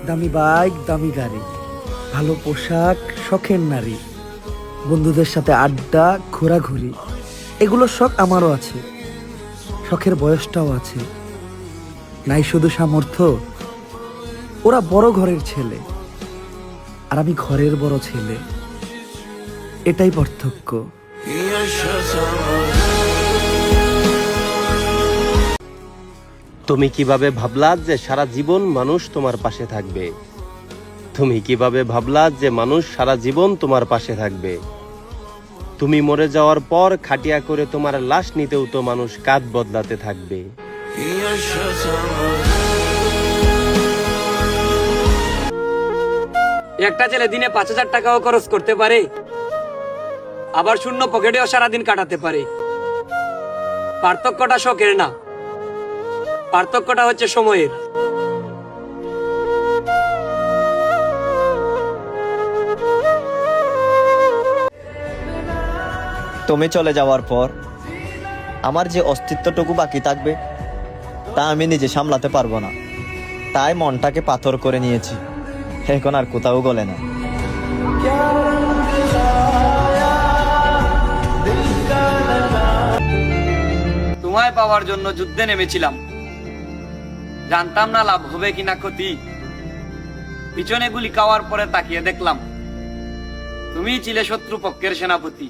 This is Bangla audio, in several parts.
দামি বাইক, দামি গাড়ি, ভালো পোশাক, শখের নারী, বন্ধুদের সাথে আড্ডা, ঘোরাঘুরি, এগুলো শখ আমারও আছে। শখের বয়সটাও আছে। নাই শুধু সামর্থ্য। ওরা বড় ঘরের ছেলে আর আমি ঘরের বড় ছেলে, এটাই পার্থক্য। তুমি কিভাবে ভাবলা যে সারা জীবন মানুষ তোমার পাশে থাকবে? তুমি কিভাবে ভাবলা যে মানুষ সারা জীবন তোমার পাশে থাকবে? তুমি মরে যাওয়ার পর খাটিয়া করে তোমার লাশ নিতেও তো মানুষ কাঁধ বদলাতে থাকবে। একটা ছেলে দিনে 5,000 টাকাও খরচ করতে পারে, আবার শূন্য পকেটেও সারাদিন কাটাতে পারে। পার্থক্যটা শখের না, পার্থক্যটা হচ্ছে সময়ের। তুমি চলে যাওয়ার পর আমার যে অস্তিত্বটুকু বাকি থাকবে তা আমি নিজে সামলাতে পারবো না, তাই মনটাকে পাথর করে নিয়েছি। এখন আর কোথাও গলে না। তোমায় পাওয়ার জন্য যুদ্ধে নেমেছিলাম, জানতাম না লাভ হবে কিনা ক্ষতি। পিছনে গুলি খাওয়ার পরে তাকিয়ে দেখলাম তুমিই ছিলে শত্রু পক্ষের সেনাপতি।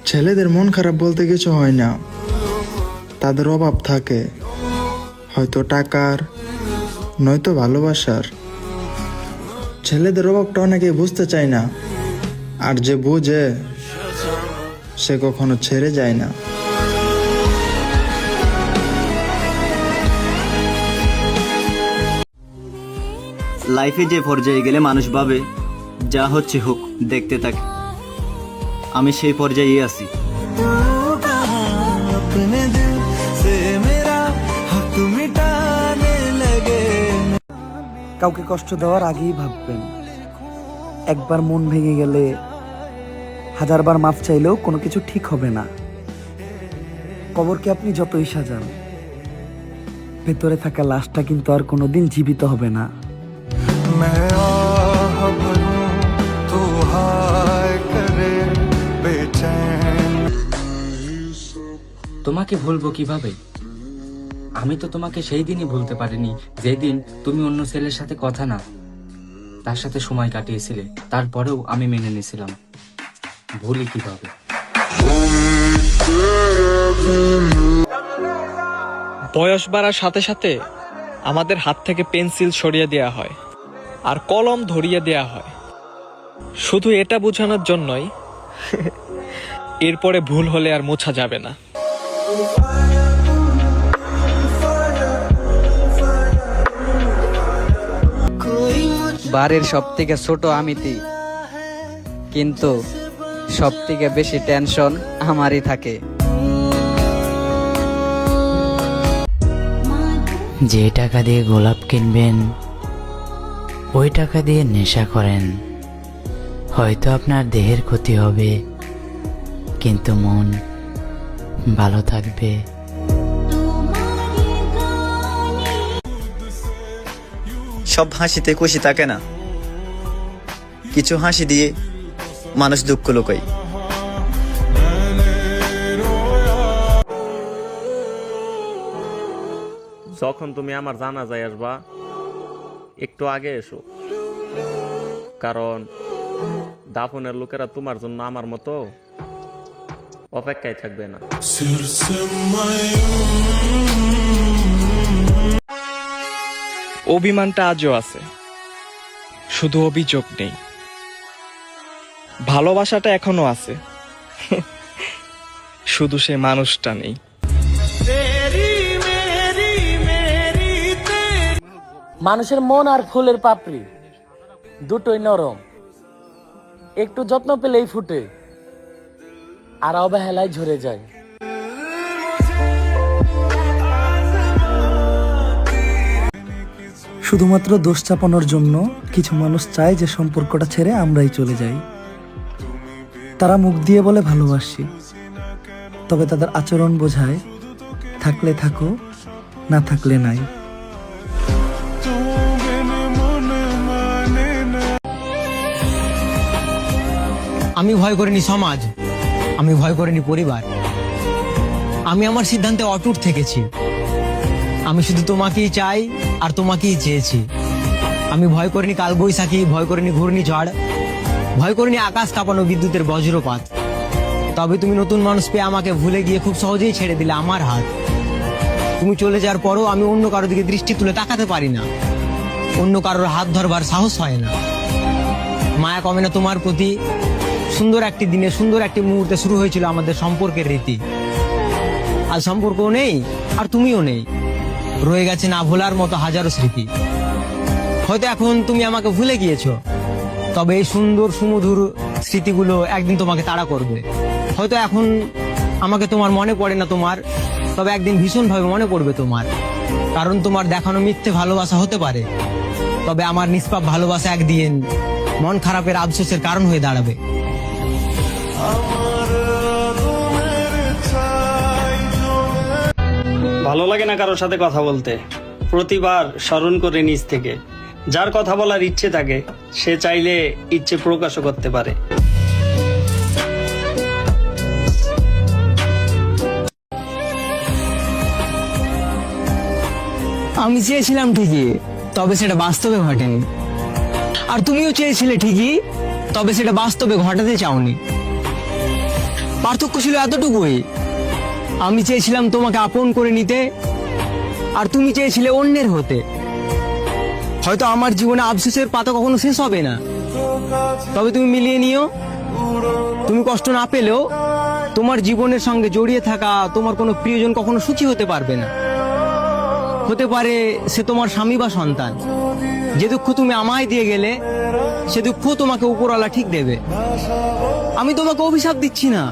ছেলেদের মন খারাপ বলতে কিছু হয় না, তাদের অভাব থাকে, হয়তো টাকার, নয়তো ভালোবাসার। ছেলেদের অভাবটা অনেকে বুঝতে চায় না, আর যে বুঝে সে কখনো ছেড়ে যায় না। লাইফে যে পর্যায়ে গেলে মানুষ ভাবে যা হচ্ছে হোক, দেখতে থাকে। আমি সেই পর্যায়ে আছি। কাউকে কষ্ট দেওয়ার আগেই ভাববেন। একবার মন ভেঙে গেলে 1000 বার মাফ চাইলেও কোনো কিছু ঠিক হবে না। কবরকে আপনি যতই সাজান, ভেতরে থাকা লাশটা কিন্তু আর কোনোদিন জীবিত হবে না। তোমাকে ভুলবো কিভাবে? আমি তো তোমাকে সেই দিনই ভুলতে পারিনি যেদিন তুমি অন্য ছেলের সাথে কথা না, তার সাথে সময় কাটিয়েছিলে। তারপরেও আমি মেনে নিয়েছিলাম। ভুলি কিভাবে? বয়স বাড়ার সাথে সাথে আমাদের হাত থেকে পেন্সিল সরিয়ে দেওয়া হয় আর কলম ধরিয়ে দেওয়া হয়, শুধু এটা বোঝানোর জন্যই এরপরে ভুল হলে আর মোছা যাবে না। বাড়ির সব থেকে ছোট আমিতি, কিন্তু সব থেকে বেশি টেনশন আমারই থাকে। যে টাকা দিয়ে গোলাপ কিনবেন ওই টাকা দিয়ে নেশা করেন। হয়তো আপনার দেহের ক্ষতি হবে, কিন্তু মন ভালো থাকবে। সব হাসিতে খুশি থাকে না, কিছু হাসি দিয়ে মানুষ দুঃখ লুকায়। যখন তুমি আমার জানাজায় আসবা, একটু আগে এসো, কারণ দাফনের লোকেরা তোমার জন্য আমার মতো অপেক্ষায় থাকবে না। অভিমানটা আজও আছে, শুধু অভিযোগ নেই। ভালোবাসাটা এখনো আছে, শুধু সে মানুষটা নেই। মানুষের মন আর ফুলের পাপড়ি দুটোই নরম, একটু যত্ন পেলেই ফুটে আর অবহেলায় ঝরে যায়। শুধুমাত্র দোষ চাপানোর জন্য কিছু মানুষ চায় যে সম্পর্কটা ছেড়ে আমরাই চলে যাই। তারা মুখ দিয়ে বলে ভালোবাসি, তবে তাদের আচরণ বোঝায় থাকলে থাকো, না থাকলে নাই। আমি ভয় করিনি সমাজ, আমি ভয় করিনি পরিবার, আমি আমার সিদ্ধান্তে অটুট থেকেছি। আমি শুধু তোমাকেই চাই আর তোমাকেই চেয়েছি। আমি ভয় করিনি কালবৈশাখী, ভয় করিনি ঘূর্ণিঝড়, ভয় করিনি আকাশ কাঁপানো বিদ্যুতের বজ্রপাত। তবে তুমি নতুন মানুষ পেয়ে আমাকে ভুলে গিয়ে খুব সহজেই ছেড়ে দিলে আমার হাত। তুমি চলে যাওয়ার পরও আমি অন্য কারোর দিকে দৃষ্টি তুলে তাকাতে পারি না, অন্য কারোর হাত ধরবার সাহস হয় না। মায়া কমে না তোমার প্রতি। সুন্দর একটি দিনে, সুন্দর একটি মুহূর্তে শুরু হয়েছিল আমাদের সম্পর্কের রীতি। আজ সম্পর্কও নেই আর তুমিও নেই, রয়ে গেছে না ভোলার মতো হাজারো স্মৃতি। হয়তো এখন তুমি আমাকে ভুলে গিয়েছো, তবে এই সুন্দর সুমধুর স্মৃতিগুলো একদিন তোমাকে তাড়া করবে। হয়তো এখন আমাকে তোমার মনে পড়ে না তোমার, তবে একদিন ভীষণভাবে মনে পড়বে তোমার। কারণ তোমার দেখানো মিথ্যে ভালোবাসা হতে পারে, তবে আমার নিষ্পাপ ভালোবাসা একদিন মন খারাপের আফসোসের কারণ হয়ে দাঁড়াবে। ভালো লাগে না কারোর সাথে কথা বলতে, প্রতিবার স্মরণ করে নিজ থেকে। যার কথা বলার ইচ্ছে থাকে সে চাইলে ইচ্ছে প্রকাশও করতে পারে। আমি চেয়েছিলাম ঠিকই, তবে সেটা বাস্তবে ঘটেনি। আর তুমিও চেয়েছিলে ঠিকই, তবে সেটা বাস্তবে ঘটাতে চাওনি। পার্থক্য ছিল এতটুকুই, আমি চেয়েছিলাম তোমাকে আপন করে নিতে, আর তুমি চেয়েছিলে অন্যের হতে। হয়তো আমার জীবনে আফসোসের পাতা কখনো শেষ হবে না, তবে তুমি মিলিয়ে নিও, তুমি কষ্ট না পেলেও তোমার জীবনের সঙ্গে জড়িয়ে থাকা তোমার কোনো প্রিয়জন কখনো সুখী হতে পারবে না। হতে পারে সে তোমার স্বামী বা সন্তান। যে দুঃখ তুমি আমায় দিয়ে গেলে, সে দুঃখ তোমাকে উপরওয়ালা ঠিক দেবে। আমি তোমাকে অভিশাপ দিচ্ছি না,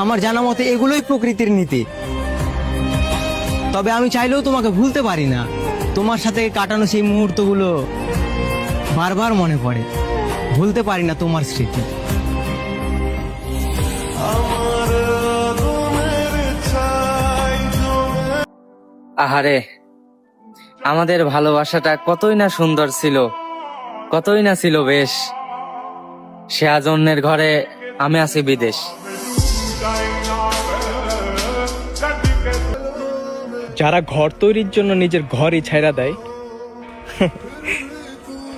আমার জানা মতে এগুলোই প্রকৃতির নীতি। তবে আমি চাইলেও তোমাকে ভুলতে পারি না। তোমার সাথে কাটানো সেই মুহূর্তগুলো বারবার মনে পড়ে, ভুলতে পারি না তোমার স্মৃতি। আহারে, আমাদের ভালোবাসাটা কতই না সুন্দর ছিল, কতই না ছিল বেশ। সে আজ অন্যের ঘরে, আমি আছি বিদেশ। যারা ঘর তৈরির জন্য নিজের ঘরই ছাইড়া দেয়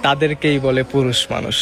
তাদেরকেই বলে পুরুষ মানুষ।